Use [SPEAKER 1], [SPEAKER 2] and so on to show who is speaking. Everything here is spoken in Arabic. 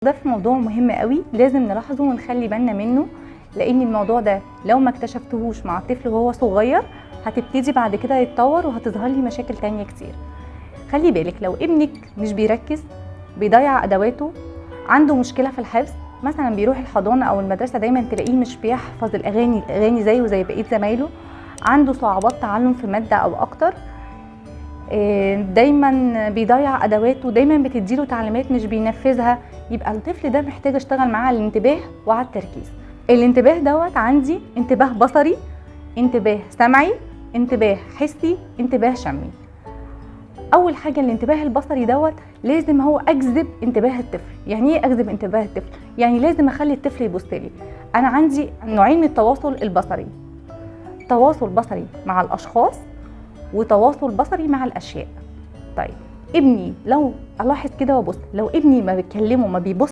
[SPEAKER 1] ده في موضوع مهم قوي لازم نلاحظه ونخلي بالنا منه، لان الموضوع ده لو ما اكتشفتهوش مع الطفل وهو صغير هتبتدي بعد كده يتطور وهتظهر لي مشاكل تانية كتير. خلي بالك لو ابنك مش بيركز، بيضيع ادواته، عنده مشكله في الحفظ، مثلا بيروح الحضانه او المدرسه دايما تلاقيه مش بيحفظ الاغاني زيه وزي بقيه زمايله، عنده صعوبات تعلم في ماده او اكتر، دايما بيضيع ادواته، دايما بتديله تعليمات مش بينفذها، يبقى الطفل ده محتاج اشتغل معاه على الانتباه وعلى التركيز. الانتباه دوت عندي انتباه بصري، انتباه سمعي، انتباه حسي، انتباه شمي. اول حاجه الانتباه البصري دوت لازم هو اجذب انتباه الطفل. يعني ايه اجذب انتباه الطفل؟ يعني لازم اخلي الطفل يبص لي. انا عندي نوعين من التواصل البصري، تواصل بصري مع الاشخاص وتواصل بصري مع الاشياء. طيب ابني لو الاحظ كده وابص، لو ابني ما بيتكلمه ما بيبص